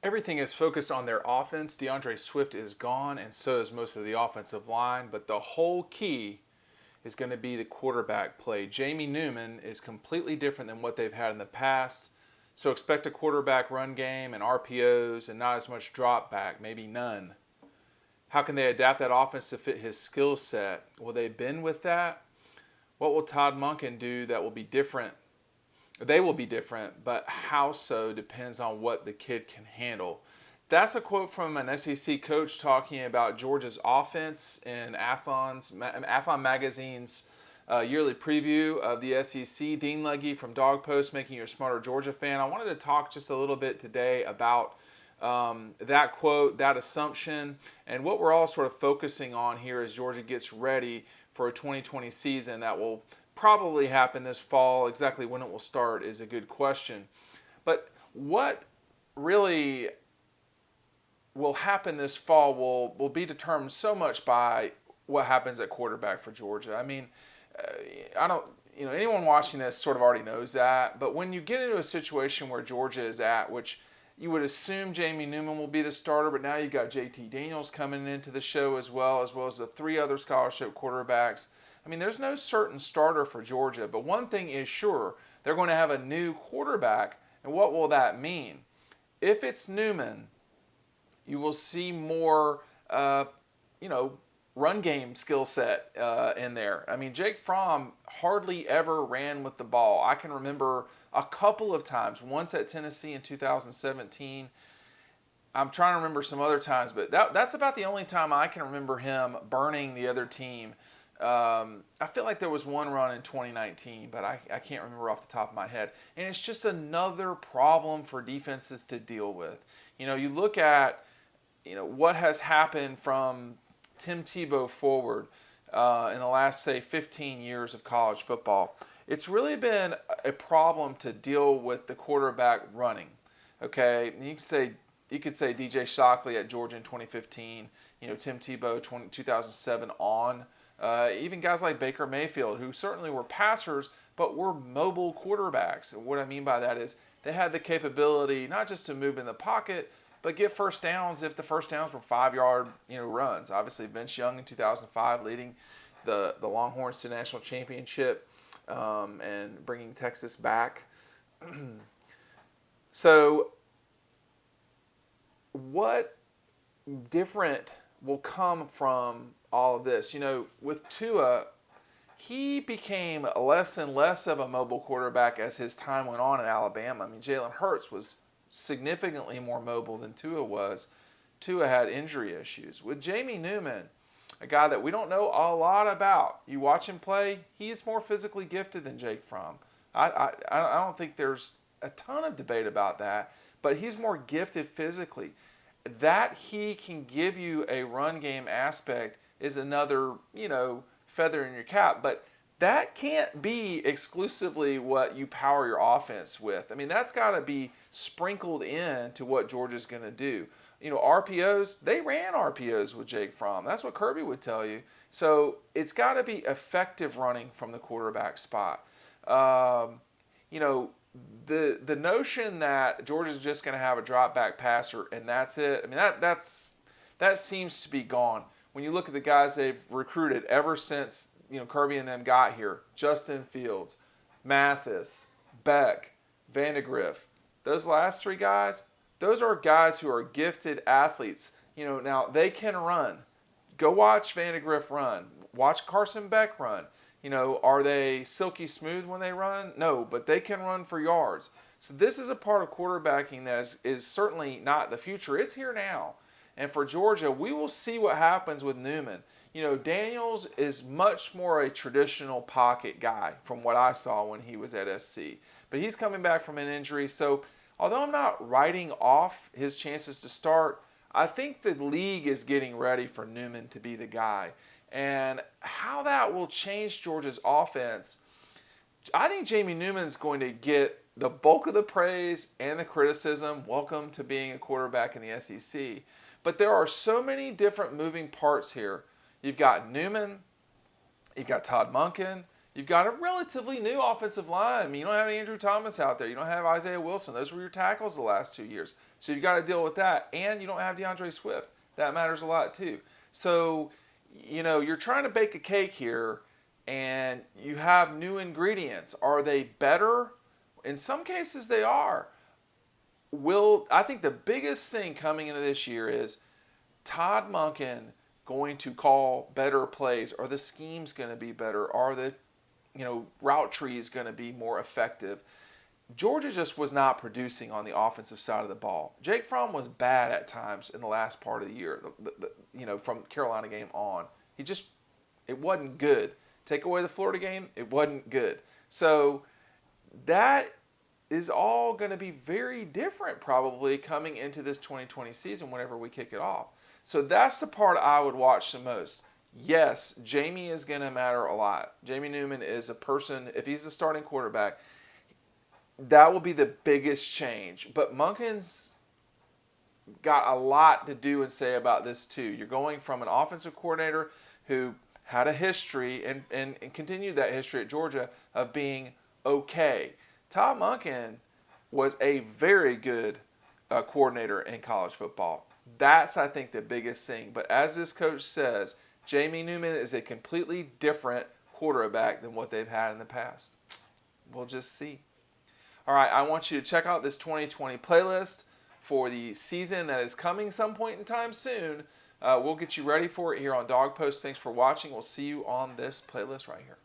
Everything is focused on their offense. DeAndre Swift is gone, and so is most of the offensive line. But the whole key is going to be the quarterback play. Jamie Newman is completely different than what they've had in the past. So expect a quarterback run game and RPOs and not as much drop back, maybe none. How can they adapt that offense to fit his skill set? Will they bend with that? What will Todd Monken do that will be different? They will be different, but how so depends on what the kid can handle. That's a quote from an SEC coach talking about Georgia's offense in Athlon Magazine's yearly preview of the SEC. Dean Legge from Dawg Post, Making You a Smarter Georgia Fan. I wanted to talk just a little bit today about that quote, that assumption, and what we're all sort of focusing on here as Georgia gets ready for a 2020 season that will probably happen this fall. Exactly when it will start is a good question. But what really will happen this fall will be determined so much by what happens at quarterback for Georgia. I mean, I don't, anyone watching this sort of already knows that. But when you get into a situation where Georgia is at, which you would assume Jamie Newman will be the starter, but now you've got JT Daniels coming into the show as well as the three other scholarship quarterbacks. I mean, there's no certain starter for Georgia, but one thing is sure, they're going to have a new quarterback, and what will that mean? If it's Newman, you will see more, run game skill set in there. I mean, Jake Fromm hardly ever ran with the ball. I can remember a couple of times, once at Tennessee in 2017. I'm trying to remember some other times, but that's about the only time I can remember him burning the other team. I feel like there was one run in 2019, but I can't remember off the top of my head. And it's just another problem for defenses to deal with. You look at, what has happened from Tim Tebow forward in the last, say, 15 years of college football. It's really been a problem to deal with the quarterback running. Okay, and you could say DJ Shockley at Georgia in 2015. Tim Tebow 2007 on. Even guys like Baker Mayfield, who certainly were passers, but were mobile quarterbacks. And what I mean by that is they had the capability not just to move in the pocket, but get first downs if the first downs were 5-yard runs. Obviously, Vince Young in 2005 leading the Longhorns to national championship and bringing Texas back. So what different will come from all of this? With Tua, he became less and less of a mobile quarterback as his time went on in Alabama. I mean, Jalen Hurts was significantly more mobile than Tua was. Tua had injury issues. With Jamie Newman, a guy that we don't know a lot about, you watch him play, he is more physically gifted than Jake Fromm. I don't think there's a ton of debate about that, but he's more gifted physically. That he can give you a run game aspect is another, feather in your cap. But that can't be exclusively what you power your offense with. I mean, that's got to be sprinkled in to what Georgia's going to do. RPOs, they ran RPOs with Jake Fromm. That's what Kirby would tell you. So it's got to be effective running from the quarterback spot. The notion that Georgia's just going to have a drop back passer and that's it. I mean, that seems to be gone. When you look at the guys they've recruited ever since Kirby and them got here, Justin Fields, Mathis, Beck, Vandegrift, those last three guys, those are guys who are gifted athletes. Now they can run. Go watch Vandegrift run. Watch Carson Beck run. Are they silky smooth when they run? No, but they can run for yards. So this is a part of quarterbacking that is certainly not the future. It's here now. And for Georgia, we will see what happens with Newman. Daniels is much more a traditional pocket guy from what I saw when he was at SC. But he's coming back from an injury. So although I'm not writing off his chances to start, I think the league is getting ready for Newman to be the guy. And how that will change Georgia's offense, I think Jamie Newman's going to get the bulk of the praise and the criticism. Welcome to being a quarterback in the SEC. But there are so many different moving parts here. You've got Newman, you've got Todd Monken, you've got a relatively new offensive line. I mean, you don't have Andrew Thomas out there. You don't have Isaiah Wilson. Those were your tackles the last 2 years. So you got to deal with that, and you don't have DeAndre Swift. That matters a lot too. So, you're trying to bake a cake here, and you have new ingredients. Are they better? In some cases, they are. I think the biggest thing coming into this year is Todd Monken going to call better plays? Are the schemes going to be better? Are the route trees going to be more effective? Georgia just was not producing on the offensive side of the ball. Jake Fromm was bad at times in the last part of the year, from Carolina game on. It wasn't good. Take away the Florida game, it wasn't good. So that is all going to be very different probably coming into this 2020 season whenever we kick it off. So that's the part I would watch the most. Yes, Jamie is going to matter a lot. Jamie Newman is a person, if he's the starting quarterback, that will be the biggest change. But Monken's got a lot to do and say about this too. You're going from an offensive coordinator who had a history and continued that history at Georgia of being okay. Todd Monken was a very good coordinator in college football. That's, I think, the biggest thing. But as this coach says, Jamie Newman is a completely different quarterback than what they've had in the past. We'll just see. All right, I want you to check out this 2020 playlist for the season that is coming some point in time soon. We'll get you ready for it here on Dog Post. Thanks for watching. We'll see you on this playlist right here.